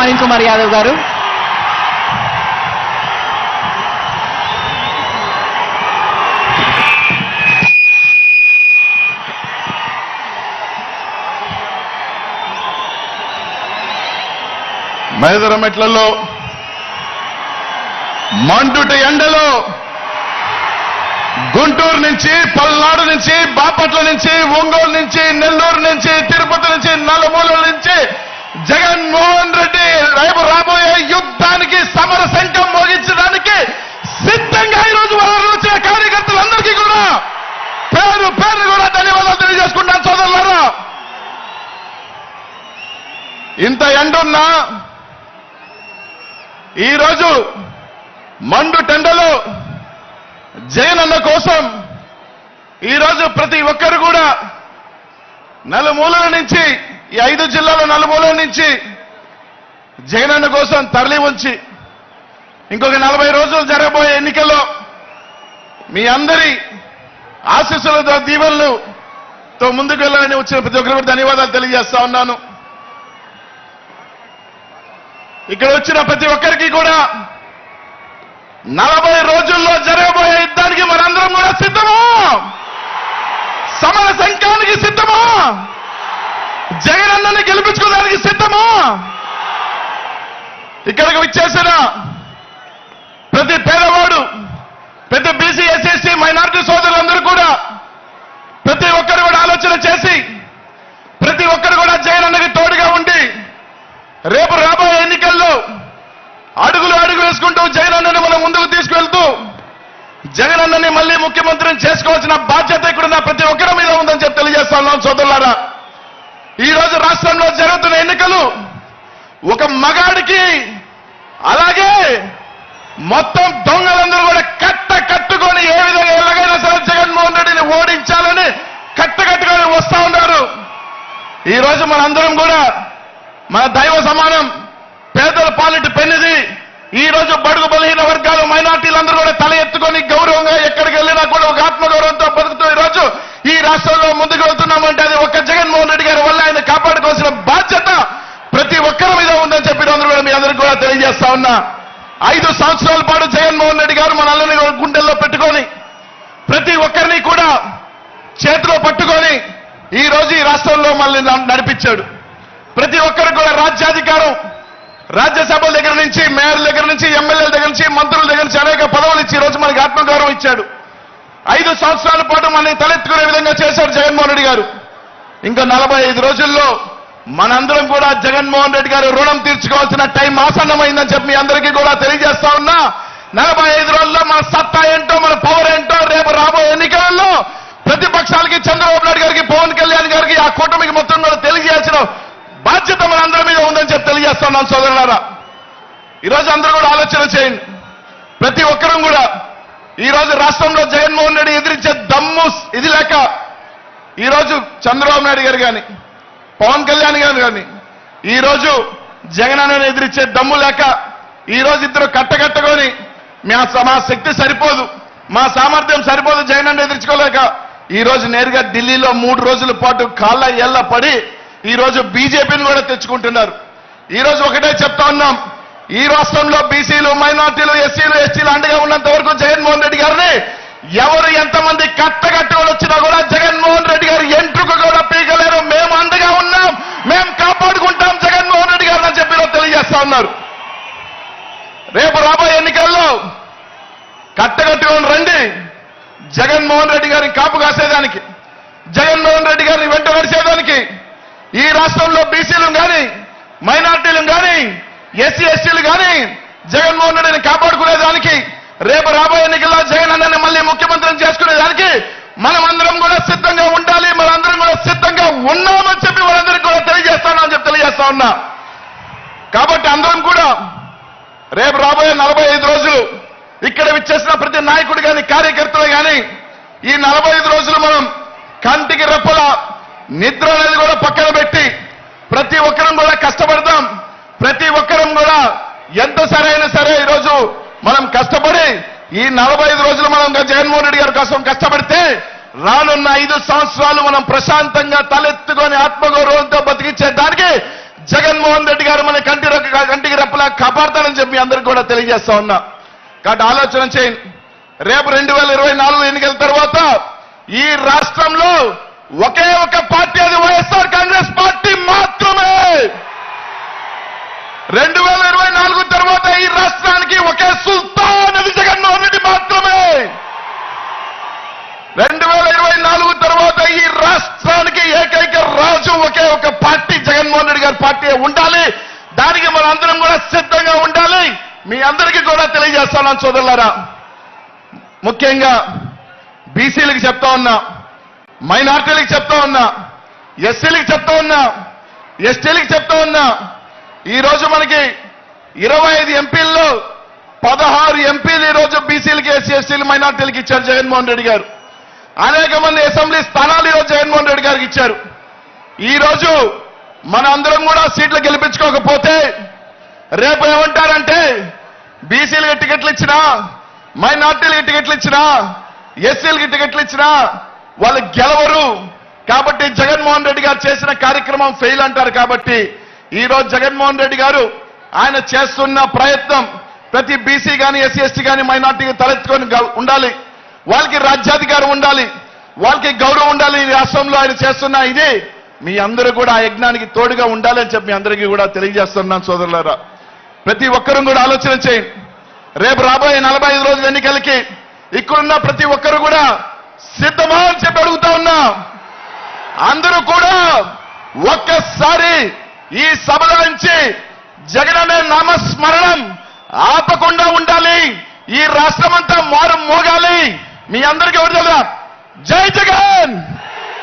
అనిల్ కుమార్ యాదవ్ గారు. మైదరమెట్లలో మండుట ఎండలో గుంటూరు నుంచి, పల్నాడు నుంచి, బాపట్ల నుంచి, ఒంగోలు నుంచి, నెల్లూరు నుంచి, తిరుపతి నుంచి, నలుమూలల నుంచి జగన్మోహన్ రెడ్డి రేపు రాబోయే యుద్ధానికి సమర శంఖం మోగించడానికి సిద్ధంగా ఈరోజు వారు వచ్చిన కార్యకర్తలందరికీ కూడా పేరు పేరు కూడా ధన్యవాదాలు తెలియజేసుకుంటాను సోదరులారా. ఇంత ఎండున్నా ఈరోజు మండు టెండలో జగనన్న కోసం ఈరోజు ప్రతి ఒక్కరు కూడా నలుమూలల నుంచి, ఈ 5 జిల్లాల నలుమూలల నుంచి జగనన్న కోసం తరలి ఉంచి ఇంకొక 40 రోజులు జరగబోయే ఎన్నికల్లో మీ అందరి ఆశీస్సులతో, దీవెనలతో ముందుకు వెళ్ళాలని వచ్చిన ప్రతి ఒక్కరు ధన్యవాదాలు తెలియజేస్తా ఉన్నాను. ఇక్కడ వచ్చిన ప్రతి ఒక్కరికి కూడా 40 రోజుల్లో జరగబోయే యుద్ధానికి మనందరం కూడా సిద్ధమా? సమర శంఖానికి సిద్ధమా? జగనన్నని గెలిపించుకోవడానికి సిద్ధమా? ఇక్కడికి విచ్చేసిన ప్రతి పేదవాడు, ప్రతి బీసీ, ఎస్సీ, మైనారిటీ సోదరులందరూ కూడా ప్రతి ఒక్కరు కూడా ఆలోచన చేసి ప్రతి ఒక్కరు కూడా జగనన్నకి తోడుగా ఉండి రేపు రాబోయే ఎన్నికల్లో అడుగులు వేసుకుంటూ జగనన్నని మనం ముందుకు తీసుకువెళ్తూ జగనన్నని మళ్ళీ ముఖ్యమంత్రిని చేసుకోవాల్సిన బాధ్యత ఇక్కడున్న ప్రతి ఒక్కరి మీద ఉందని చెప్పి తెలియజేస్తా ఉన్నాం సోదరులారా. ఈ రోజు రాష్ట్రంలో జరుగుతున్న ఎన్నికలు ఒక మగాడికి, అలాగే మొత్తం దొంగలందరూ కూడా కట్టుకొని ఏ విధంగా ఎలాగైనా సరే జగన్మోహన్ రెడ్డిని ఓడించాలని కట్టుకొని వస్తా ఉన్నారు. ఈ రోజు మనందరం కూడా మన దైవ సమానం, పేదల పాలిటి పెన్నిది. ఈ రోజు బడుగు బలహీన వర్గాలు, మైనార్టీలందరూ కూడా తల ఎత్తుకొని గౌరవంగా ఎక్కడికి వెళ్ళినా కూడా ఒక ఆత్మగౌరవంతో బతుకుతూ ఈ రోజు ఈ రాష్ట్రంలో ముందుకు వెళ్తున్నామంటే అది ఒక్క జగన్మోహన్ రెడ్డి గారి వల్ల ఆయన కాపాడుకోవాల్సిన బాధ్యత ప్రతి ఒక్కరి మీద ఉందని చెప్పి అందరూ కూడా మీ అందరికీ కూడా తెలియజేస్తా ఉన్నా. 5 సంవత్సరాల పాటు జగన్మోహన్ రెడ్డి గారు మనల్ని గుండెల్లో పెట్టుకొని ప్రతి ఒక్కరిని కూడా చేతిలో పట్టుకొని ఈ రోజు ఈ రాష్ట్రంలో మళ్ళీ నడిపించాడు. ప్రతి ఒక్కరికి కూడా రాజ్యాధికారం, రాజ్యసభల దగ్గర నుంచి, మేయర్ల దగ్గర నుంచి, ఎమ్మెల్యేల దగ్గర నుంచి, మంత్రుల దగ్గర నుంచి అనేక పదవులు ఇచ్చి ఈ రోజు మనకి ఆత్మగౌరవం ఇచ్చాడు. 5 సంవత్సరాల పాటు మనల్ని తలెత్తుకునే విధంగా చేశారు జగన్మోహన్ రెడ్డి గారు. ఇంకా 45 రోజుల్లో మనందరం కూడా జగన్మోహన్ రెడ్డి గారు రుణం తీర్చుకోవాల్సిన టైం ఆసన్నమైందని చెప్పి మీ అందరికీ కూడా తెలియజేస్తా ఉన్నా. 45 రోజుల్లో మన సత్తా ఏంటో, మన పవర్ ఏంటో రేపు రాబోయే ఎన్నికలలో ప్రతిపక్షాలకి, చంద్రబాబు నాయుడు గారికి, పవన్ కళ్యాణ్ గారికి, ఆ కూటమికి మొత్తం కూడా తెలియజేయాల్సిన బాధ్యత మనందరి మీద ఉందని చెప్పి తెలియజేస్తున్నాం సోదరులారా. ఈరోజు అందరూ కూడా ఆలోచన చేయండి. ప్రతి ఒక్కరూ కూడా ఈరోజు రాష్ట్రంలో జగన్మోహన్ రెడ్డి ఎదిరించే దమ్ము ఇది లేక ఈరోజు చంద్రబాబు నాయుడు గారు కానీ, పవన్ కళ్యాణ్ గారు కానీ ఈరోజు జగనన్నను ఎదిరించే దమ్ము లేక ఈరోజు ఇద్దరు కట్టగట్టుకొని మా శక్తి సరిపోదు, మా సామర్థ్యం సరిపోదు జగనన్న ఎదిరించుకోలేక ఈరోజు నేరుగా ఢిల్లీలో 3 రోజుల పాటు కాళ్ళ ఏళ్ల పడి ఈరోజు బీజేపీని కూడా తెచ్చుకుంటున్నారు. ఈరోజు ఒకటే చెప్తా ఉన్నాం, ఈ రాష్ట్రంలో బీసీలు, మైనార్టీలు, ఎస్సీలు, ఎస్టీలు అండగా ఉన్నంత వరకు జగన్మోహన్ రెడ్డి గారిని ఎవరు ఎంతమంది కట్టగట్టుకొని వచ్చినా కూడా జగన్మోహన్ రెడ్డి గారు ఎంట్రుకు కూడా పీకలేరు. మేము అండగా ఉన్నాం, మేము కాపాడుకుంటాం జగన్మోహన్ రెడ్డి గారిని అని చెప్పి తెలియజేస్తా ఉన్నారు. రేపు రాబోయే ఎన్నికల్లో కట్టగట్టుకొని రండి. జగన్మోహన్ రెడ్డి గారిని కాపు కాసేదానికి, జగన్మోహన్ రెడ్డి గారిని వెంట నడిచేదానికి, ఈ రాష్ట్రంలో బీసీలు కానీ, మైనార్టీలు కానీ, ఎస్సీ ఎస్టీలు కానీ జగన్మోహన్ రెడ్డిని కాపాడుకునేదానికి, రేపు రాబోయే ఎన్నికల్లో జగన్ అన్నని మళ్ళీ ముఖ్యమంత్రిని చేసుకునేదానికి మనం అందరం కూడా సిద్ధంగా ఉండాలి. మనందరం కూడా సిద్ధంగా ఉన్నామని చెప్పి వాళ్ళందరికీ కూడా తెలియజేస్తానని చెప్పి తెలియజేస్తా ఉన్నా. కాబట్టి అందరం కూడా రేపు రాబోయే 45 రోజులు ఇక్కడ విచ్చేసిన ప్రతి నాయకుడు కానీ, కార్యకర్తలు కానీ ఈ 45 రోజులు మనం కంటికి రెప్పల నిద్ర అనేది కూడా పక్కన పెట్టి ప్రతి ఒక్కరం కూడా కష్టపడదాం. ప్రతి ఒక్కరం కూడా ఎంత సరైన సరే ఈరోజు మనం కష్టపడి ఈ 45 రోజులు మనం జగన్మోహన్ రెడ్డి గారి కోసం కష్టపడితే రానున్న 5 సంవత్సరాలు మనం ప్రశాంతంగా తలెత్తుకొని ఆత్మగౌరవంతో బతికించే దానికి జగన్మోహన్ రెడ్డి గారు మన కంటి కంటికి రెప్పలా కాపాడతానని చెప్పి మీ అందరికి కూడా తెలియజేస్తా ఉన్నా. కాబట్టి ఆలోచన చేయండి. రేపు 2024 ఎన్నికల తర్వాత ఈ రాష్ట్రంలో ఒకే ఒక పార్టీ, అది వైఎస్ఆర్ కాంగ్రెస్ పార్టీ మాత్రమే. 2024 తర్వాత ఈ రాష్ట్రానికి ఒకే సుల్తాన్, అది జగన్మోహన్ రెడ్డి మాత్రమే. 2024 తర్వాత ఈ రాష్ట్రానికి ఏకైక రాజు ఒకే ఒక పార్టీ, జగన్మోహన్ రెడ్డి గారి పార్టీ ఉండాలి. దానికి మన అందరం కూడా సిద్ధంగా ఉండాలి. మీ అందరికీ కూడా తెలియజేస్తాను సోదరులారా. ముఖ్యంగా బీసీలకు చెప్తా ఉన్నా, మైనార్టీలకు చెప్తా ఉన్నా, ఎస్సీలకు చెప్తా ఉన్నా, ఎస్టీలకు చెప్తా ఉన్నా. ఈ రోజు మనకి 25 ఎంపీల్లో 16 ఎంపీలు ఈ రోజు బీసీలకి, ఎస్సీ ఎస్టీలు, మైనార్టీలకు ఇచ్చారు జగన్మోహన్ రెడ్డి గారు. అనేక మంది అసెంబ్లీ స్థానాలు ఈరోజు జగన్మోహన్ రెడ్డి గారికి ఇచ్చారు. ఈ రోజు మన అందరం కూడా సీట్లు గెలిపించుకోకపోతే రేపు ఏమంటారంటే బీసీలకు టికెట్లు ఇచ్చినా, మైనార్టీలకు టికెట్లు ఇచ్చినా, ఎస్సీలకి టికెట్లు ఇచ్చినా వాళ్ళు గెలవరు. కాబట్టి జగన్మోహన్ రెడ్డి గారు చేసిన కార్యక్రమం ఫెయిల్ అంటారు. కాబట్టి ఈ రోజు జగన్మోహన్ రెడ్డి గారు ఆయన చేస్తున్న ప్రయత్నం ప్రతి బీసీ కానీ, ఎస్సీ ఎస్టీ కానీ, మైనార్టీకి తలెత్తుకొని ఉండాలి. వాళ్ళకి రాజ్యాధికారం ఉండాలి, వాళ్ళకి గౌరవం ఉండాలి. ఈ రాష్ట్రంలో ఆయన చేస్తున్న ఇది మీ అందరూ కూడా ఆ యజ్ఞానికి తోడుగా ఉండాలని చెప్పి మీ అందరికీ కూడా తెలియజేస్తున్నాను సోదరులారా. ప్రతి ఒక్కరూ కూడా ఆలోచన చేయండి. రేపు రాబోయే 45 రోజుల ఎన్నికలకి ఇక్కడున్న ప్రతి ఒక్కరు కూడా సిద్ధమా అని చెప్పి అడుగుతా ఉన్నా. అందరూ కూడా ఒక్కసారి ఈ సభల నుంచి జగన్ అనే నామస్మరణం ఆపకుండా ఉండాలి. ఈ రాష్ట్రం అంతా మారు మోగాలి. మీ అందరికీ ఎవరు తెలుసా? జై జగన్.